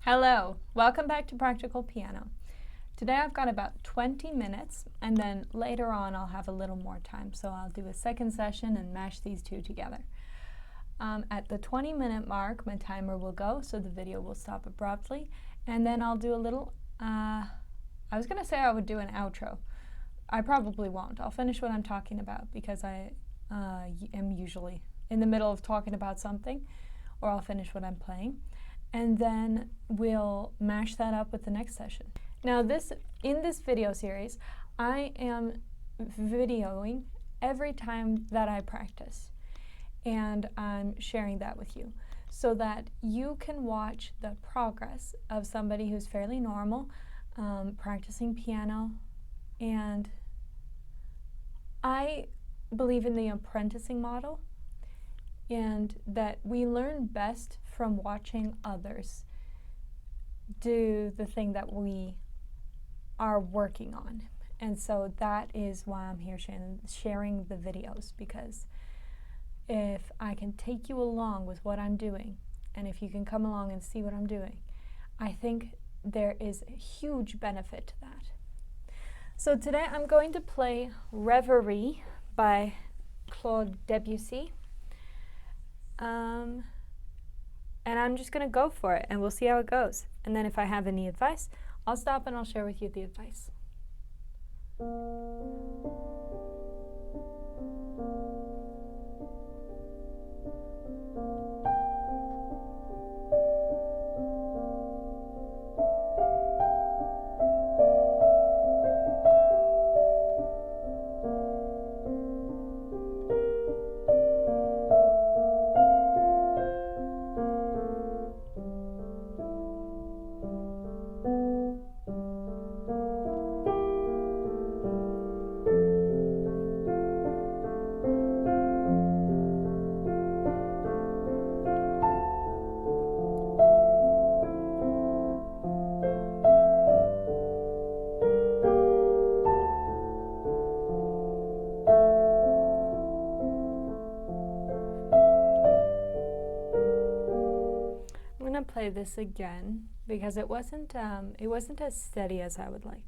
Hello, welcome back to Practical Piano. Today I've got about 20 minutes and then later on I'll have a little more time, so I'll do a second session and mash these two together. At the 20-minute mark my timer will go, so the video will stop abruptly, and then I'll do a little, I was going to say I would do an outro. I probably won't. I'll finish what I'm talking about because I am usually in the middle of talking about something, or I'll finish what I'm playing. And then we'll mash that up with the next session. Now in this video series, I am videoing every time that I practice. And I'm sharing that with you so that you can watch the progress of somebody who's fairly normal, practicing piano. And I believe in the apprenticing model, and that we learn best from watching others do the thing that we are working on. And so that is why I'm here sharing the videos, because if I can take you along with what I'm doing, and if you can come along and see what I'm doing, I think there is a huge benefit to that. So today I'm going to play Reverie by Debussy. And I'm just going to go for it, and we'll see how it goes. And then if I have any advice, I'll stop and I'll share with you the advice. Play this again because it wasn't as steady as I would like.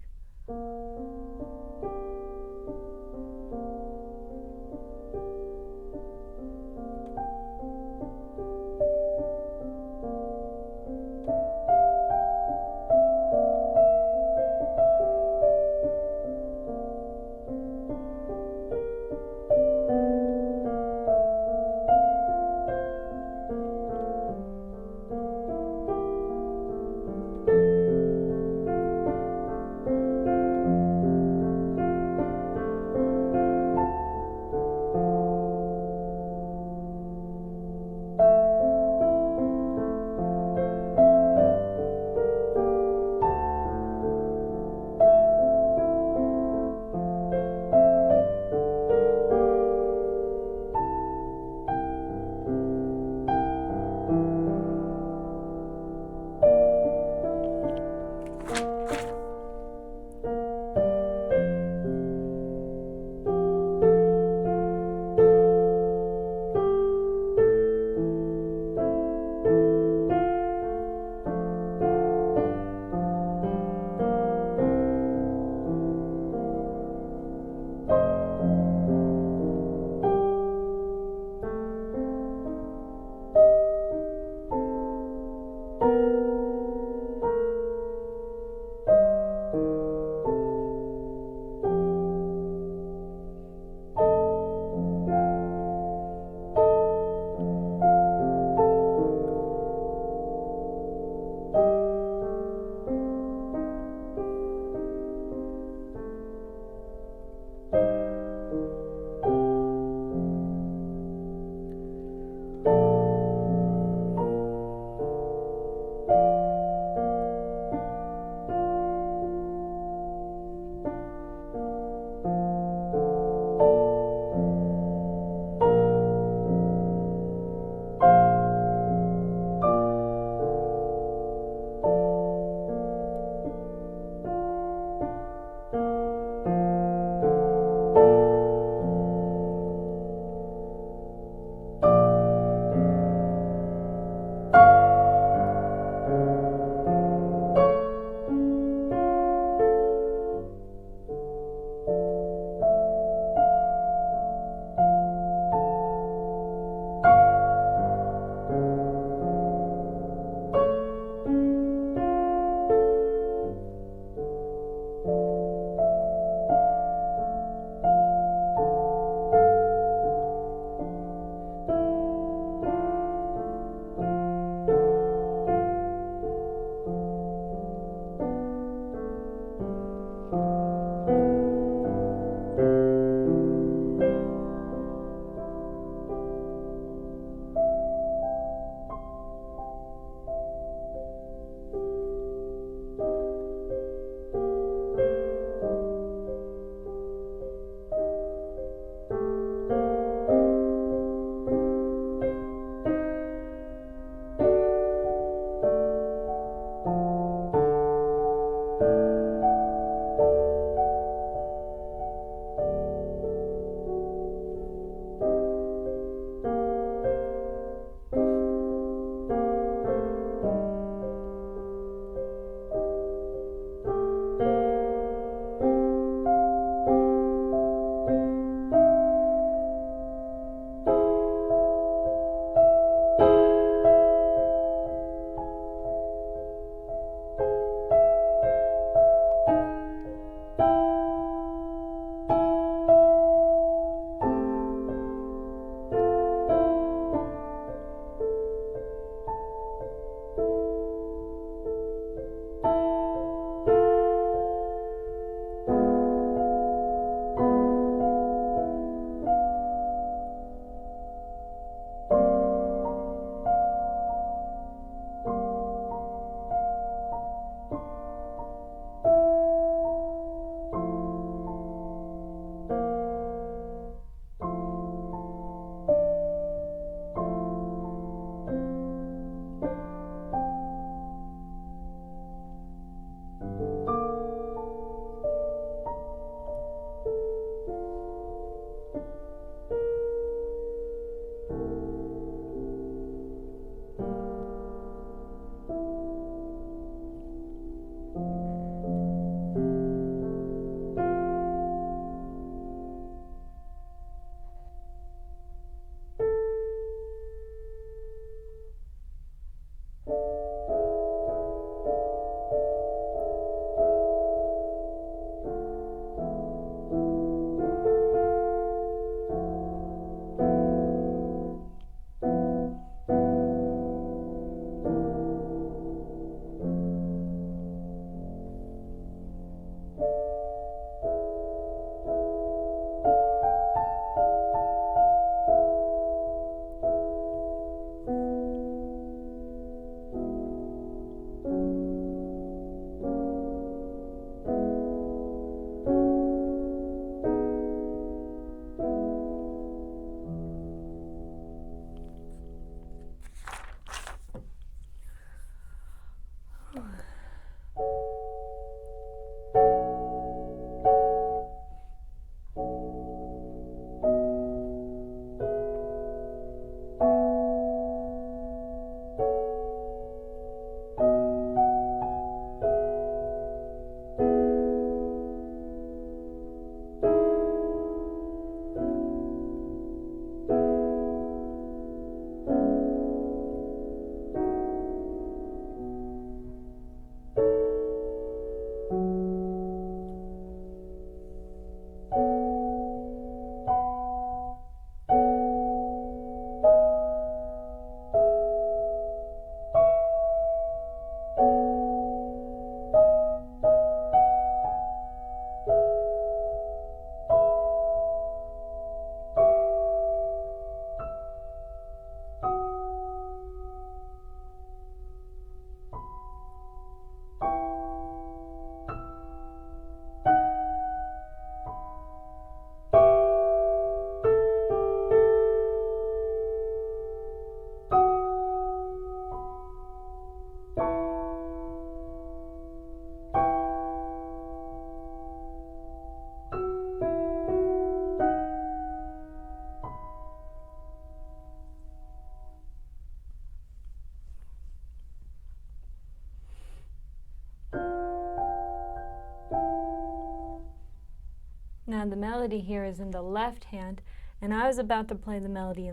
Now the melody here is in the left hand, and I was about to play the melody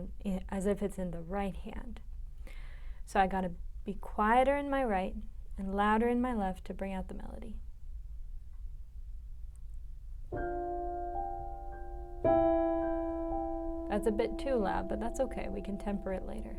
as if it's in the right hand. So I got to be quieter in my right and louder in my left to bring out the melody. That's a bit too loud, but that's okay. We can temper it later.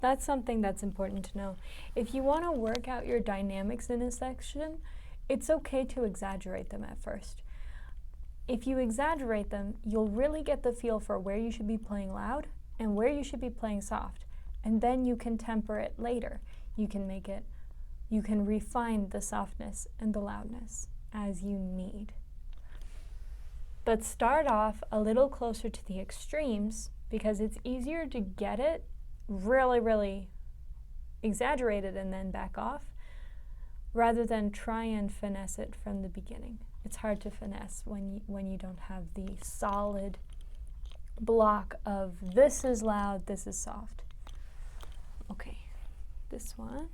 That's something that's important to know. If you want to work out your dynamics in a section, it's okay to exaggerate them at first. If you exaggerate them, you'll really get the feel for where you should be playing loud and where you should be playing soft. And then you can temper it later. You can refine the softness and the loudness as you need. But start off a little closer to the extremes because it's easier to get it really, really exaggerated and then back off rather than try and finesse it from the beginning. It's hard to finesse when you don't have the solid block of this is loud, this is soft. Okay, this one.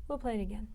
We'll play it again.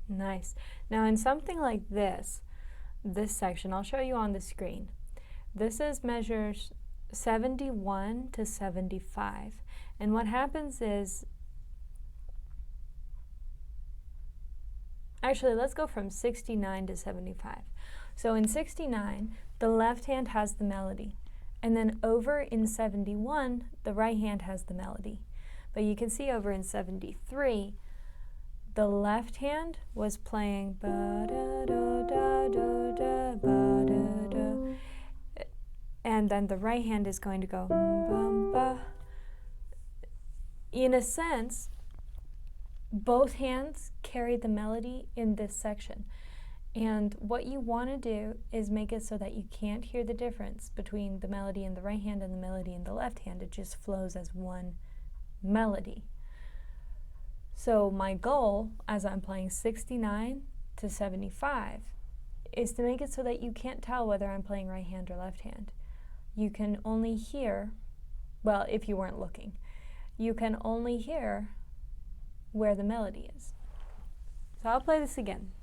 Nice. Now in something like this section, I'll show you on the screen. This is measures 71 to 75. And what happens is, actually let's go from 69 to 75. So in 69, the left hand has the melody. And then over in 71, the right hand has the melody. But you can see over in 73, the left hand was playing ba-da-da-da-da-da-ba-da-da, and then the right hand is going to go ba. In a sense, both hands carry the melody in this section. And what you want to do is make it so that you can't hear the difference between the melody in the right hand and the melody in the left hand. It just flows as one melody. So my goal, as I'm playing 69 to 75, is to make it so that you can't tell whether I'm playing right hand or left hand. You can only hear, well, if you weren't looking, you can only hear where the melody is. So I'll play this again.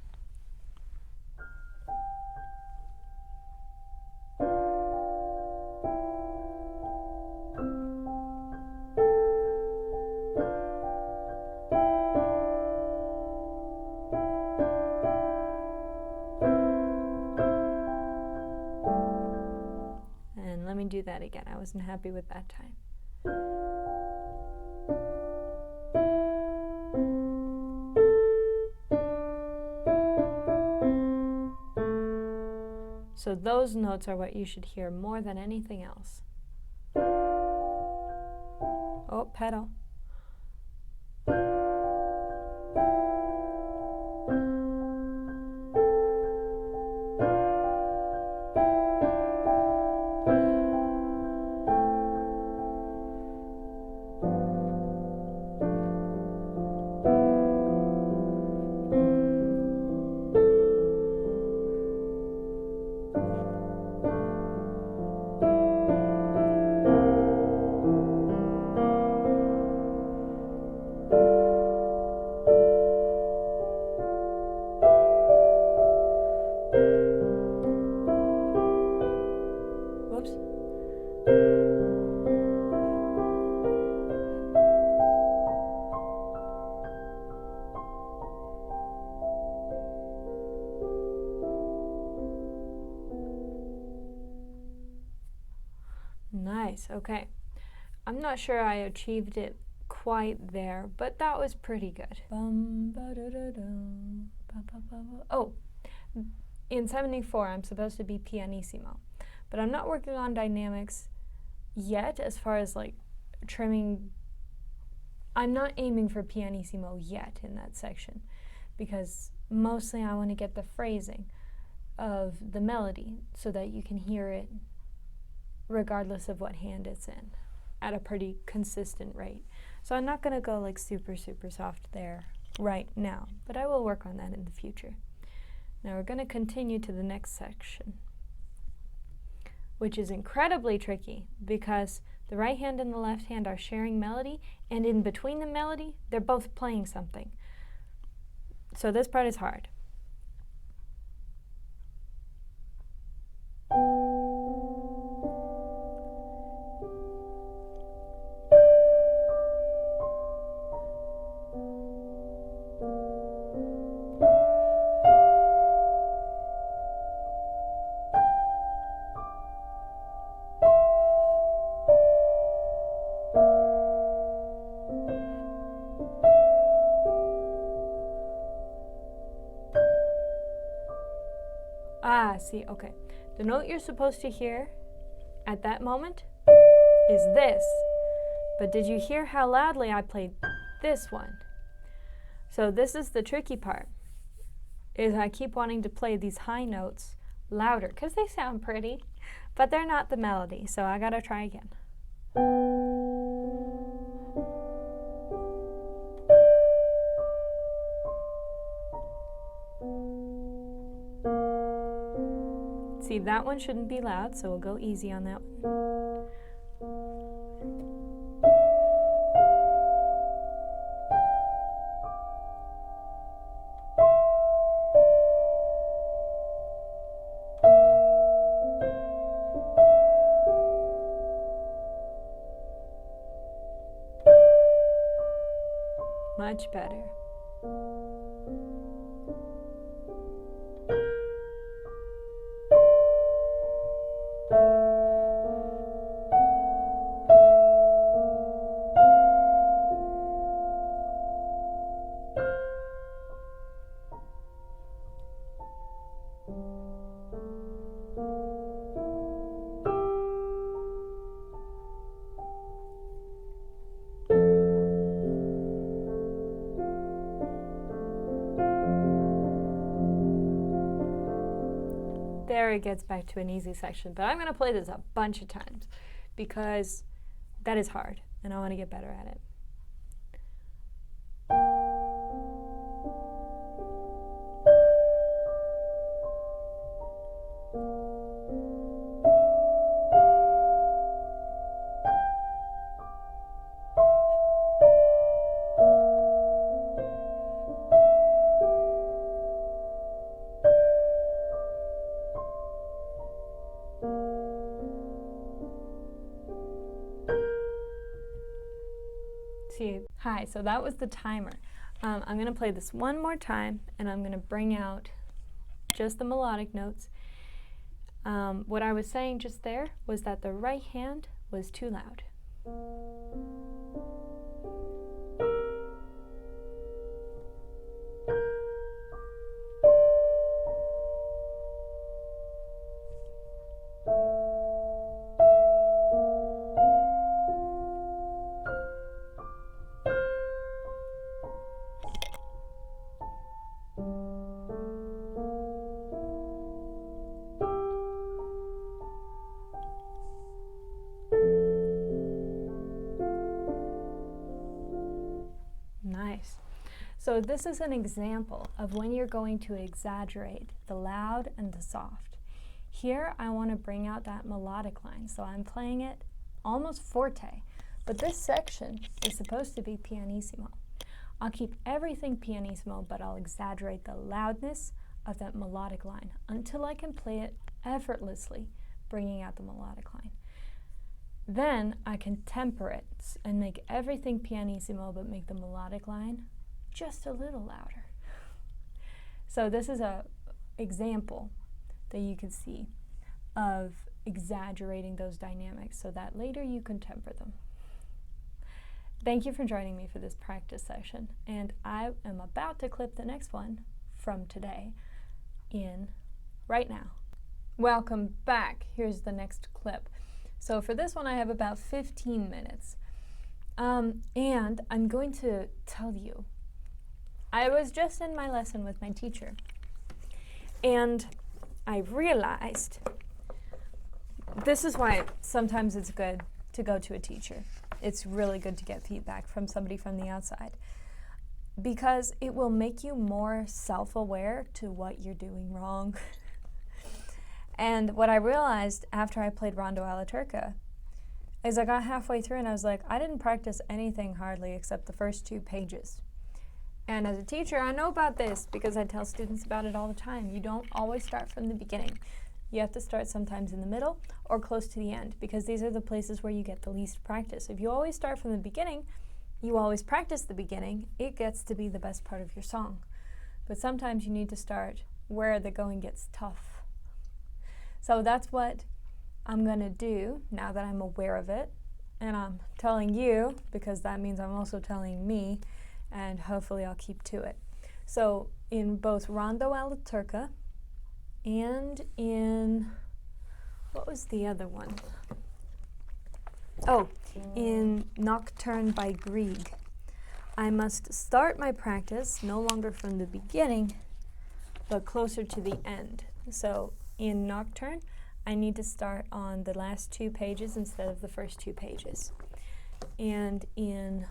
Let me do that again. I wasn't happy with that time. So those notes are what you should hear more than anything else. Oh, pedal. Nice, okay. I'm not sure I achieved it quite there, but that was pretty good. Oh, in 74 I'm supposed to be pianissimo, but I'm not working on dynamics yet as far as like trimming. I'm not aiming for pianissimo yet in that section because mostly I want to get the phrasing of the melody so that you can hear it regardless of what hand it's in at a pretty consistent rate. So I'm not going to go like super soft there right now, but I will work on that in the future. Now we're going to continue to the next section, which is incredibly tricky because the right hand and the left hand are sharing melody, and in between the melody, they're both playing something. So this part is hard. Ah, see, okay. The note you're supposed to hear at that moment is this. But did you hear how loudly I played this one? So this is the tricky part, is I keep wanting to play these high notes louder because they sound pretty, but they're not the melody, so I gotta try again. See, that one shouldn't be loud, so we'll go easy on that one. Much better. There it gets back to an easy section, but I'm going to play this a bunch of times because that is hard and I want to get better at it. Hi, so that was the timer. I'm going to play this one more time and I'm going to bring out just the melodic notes. What I was saying just there was that the right hand was too loud. Nice. So this is an example of when you're going to exaggerate the loud and the soft. Here I want to bring out that melodic line, so I'm playing it almost forte, but this section is supposed to be pianissimo. I'll keep everything pianissimo, but I'll exaggerate the loudness of that melodic line until I can play it effortlessly, bringing out the melodic line. Then I can temper it and make everything pianissimo, but make the melodic line just a little louder. So this is an example that you can see of exaggerating those dynamics so that later you can temper them. Thank you for joining me for this practice session, and I am about to clip the next one from today in right now. Welcome back. Here's the next clip. So for this one I have about 15 minutes. And I'm going to tell you, I was just in my lesson with my teacher, and I realized this is why sometimes it's good to go to a teacher. It's really good to get feedback from somebody from the outside, because it will make you more self-aware to what you're doing wrong. And what I realized after I played Rhondo Alla Turca is I got halfway through and I was like, I didn't practice anything hardly except the first 2 pages. And as a teacher, I know about this because I tell students about it all the time. You don't always start from the beginning. You have to start sometimes in the middle or close to the end, because these are the places where you get the least practice. If you always start from the beginning, you always practice the beginning, it gets to be the best part of your song. But sometimes you need to start where the going gets tough. So that's what I'm going to do now that I'm aware of it, and I'm telling you because that means I'm also telling me, and hopefully I'll keep to it. So in both Rhondo Alla Turca and in, what was the other one? Oh, in Nocturne by Grieg, I must start my practice no longer from the beginning, but closer to the end. So in Nocturne, I need to start on the last 2 pages instead of the first 2 pages. And in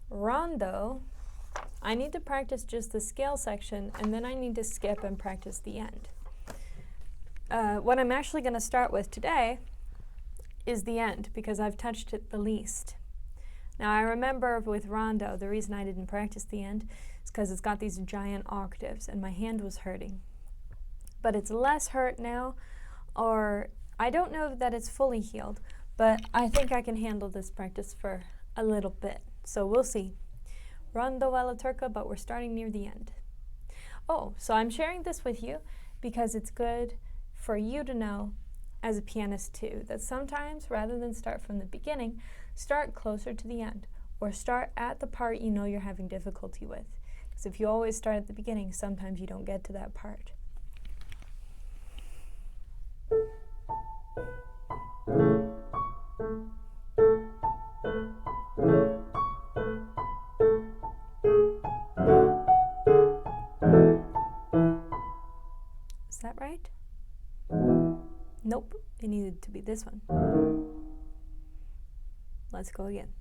Rhondo, I need to practice just the scale section, and then I need to skip and practice the end. What I'm actually going to start with today is the end, because I've touched it the least. Now I remember with Rhondo, the reason I didn't practice the end is because it's got these giant octaves and my hand was hurting. But it's less hurt now, or I don't know that it's fully healed, but I think I can handle this practice for a little bit. So we'll see. Rhondo Alla Turca, but we're starting near the end. Oh, so I'm sharing this with you because it's good for you to know as a pianist too, that sometimes rather than start from the beginning, start closer to the end, or start at the part you know you're having difficulty with. Because if you always start at the beginning, sometimes you don't get to that part. Is that right? Nope, it needed to be this one. Let's go again.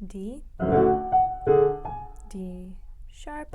D, D sharp,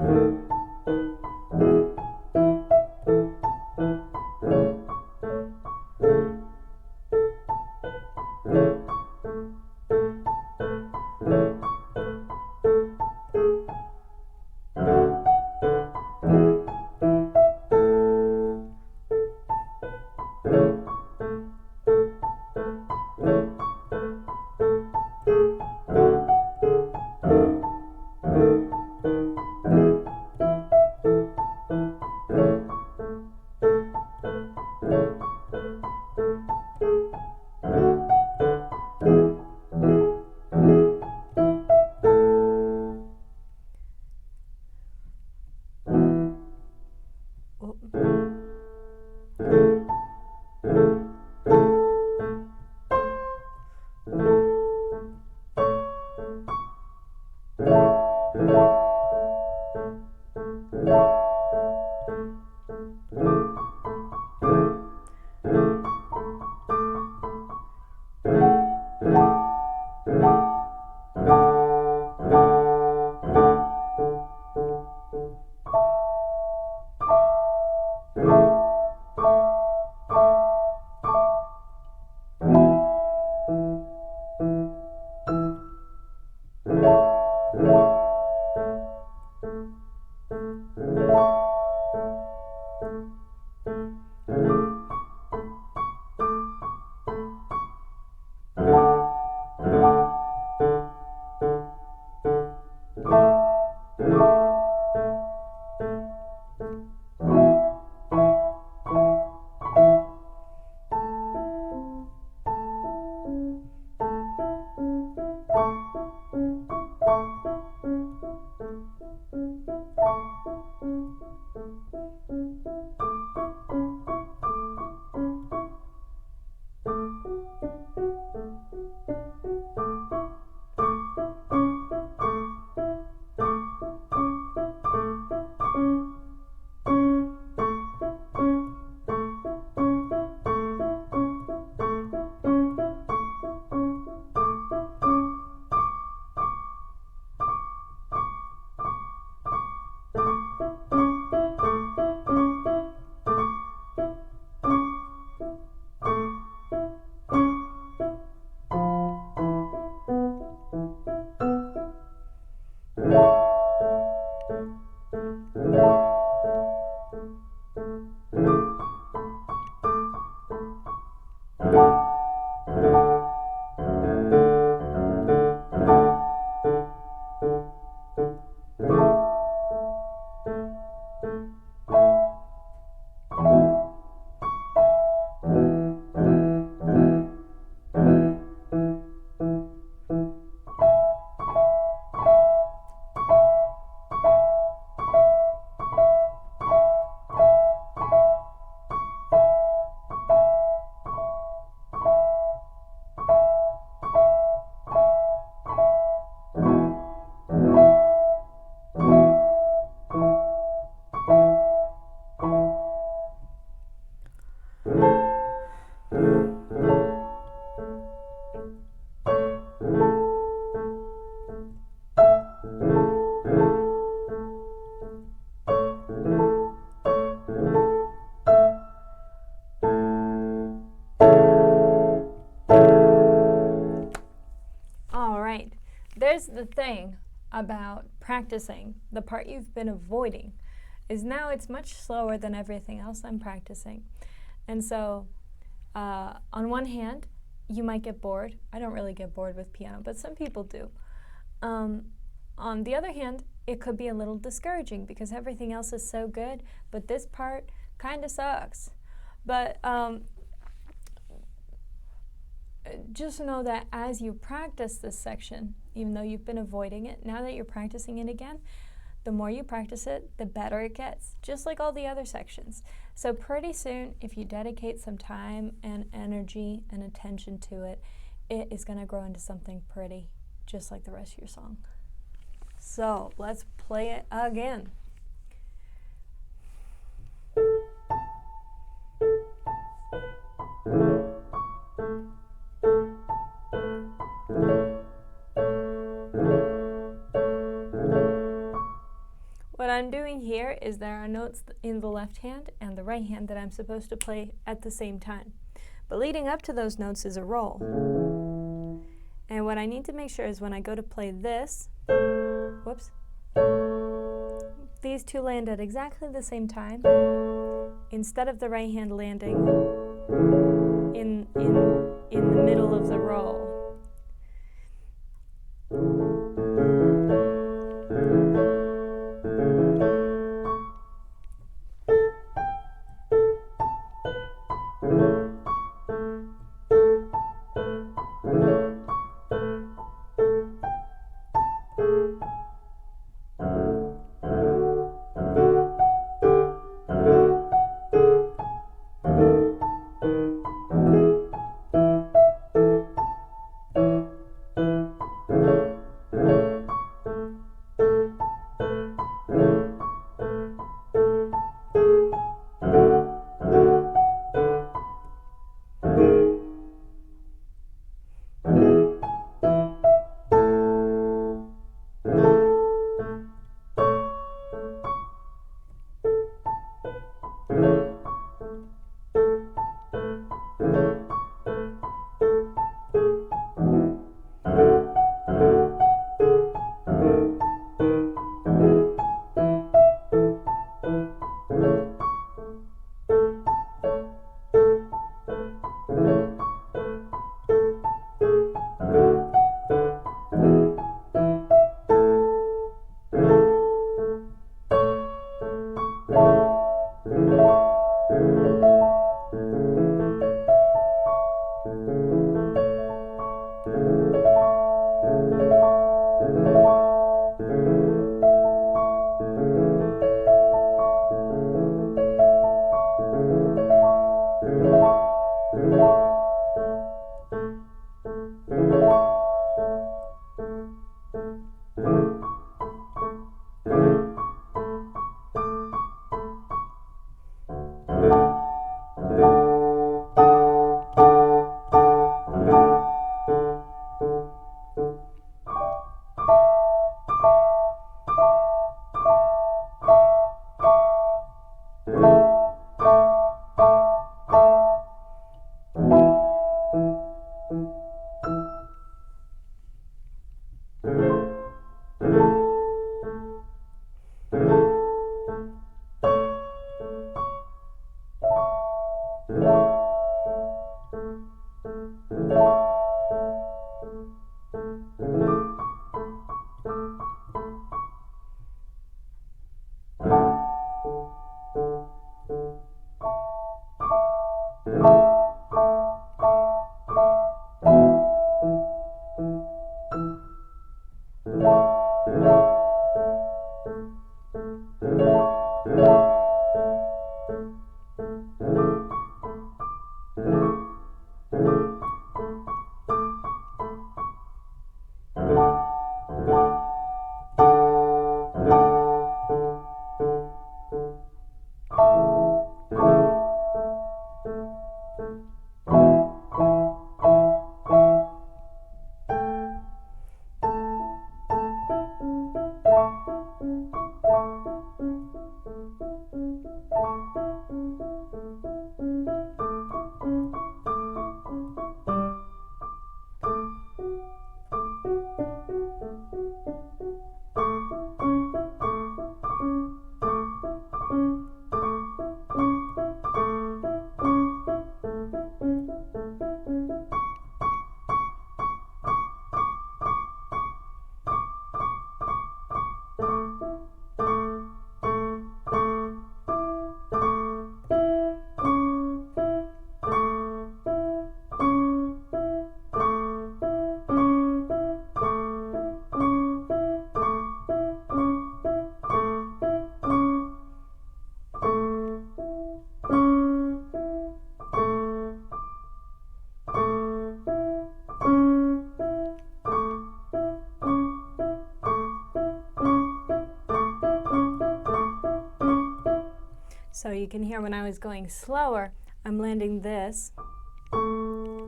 There's the thing about practicing. The part you've been avoiding is now it's much slower than everything else I'm practicing. And so on one hand, you might get bored. I don't really get bored with piano, but some people do. On the other hand, it could be a little discouraging because everything else is so good, but this part kind of sucks. But just know that as you practice this section, even though you've been avoiding it, now that you're practicing it again, the more you practice it, the better it gets, just like all the other sections. So pretty soon, if you dedicate some time and energy and attention to it, it is going to grow into something pretty, just like the rest of your song. So let's play it again. What I'm doing here is there are notes in the left hand and the right hand that I'm supposed to play at the same time. But leading up to those notes is a roll. And what I need to make sure is when I go to play this, whoops, these two land at exactly the same time, instead of the right hand landing in the middle of the roll. So you can hear when I was going slower, I'm landing this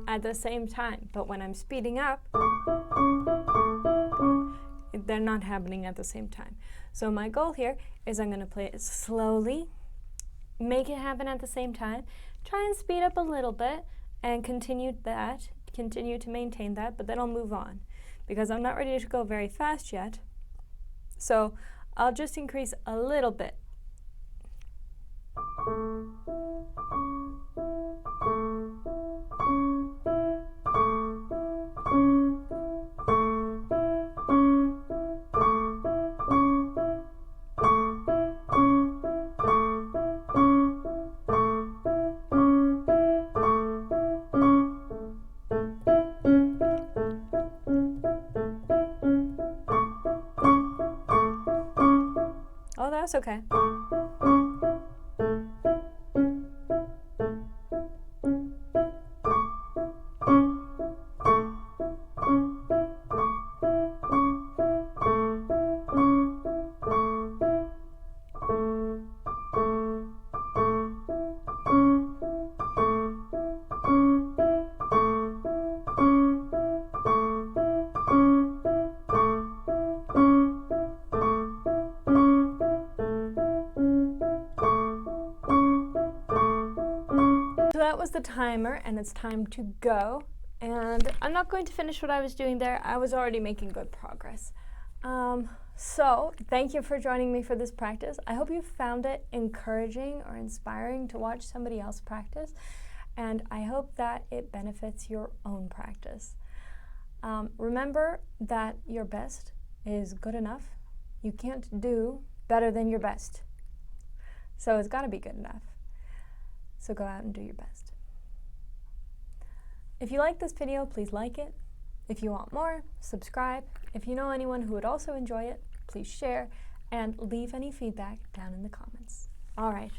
at the same time, but when I'm speeding up, they're not happening at the same time. So my goal here is I'm going to play it slowly, make it happen at the same time, try and speed up a little bit, and continue to maintain that, but then I'll move on because I'm not ready to go very fast yet. So I'll just increase a little bit. Oh, that's okay. So that was the timer, and it's time to go. And I'm not going to finish what I was doing there. I was already making good progress. So thank you for joining me for this practice. I hope you found it encouraging or inspiring to watch somebody else practice, and I hope that it benefits your own practice. Remember that your best is good enough. You can't do better than your best. So it's got to be good enough. So go out and do your best. If you like this video, please like it. If you want more, subscribe. If you know anyone who would also enjoy it, please share and leave any feedback down in the comments. All right.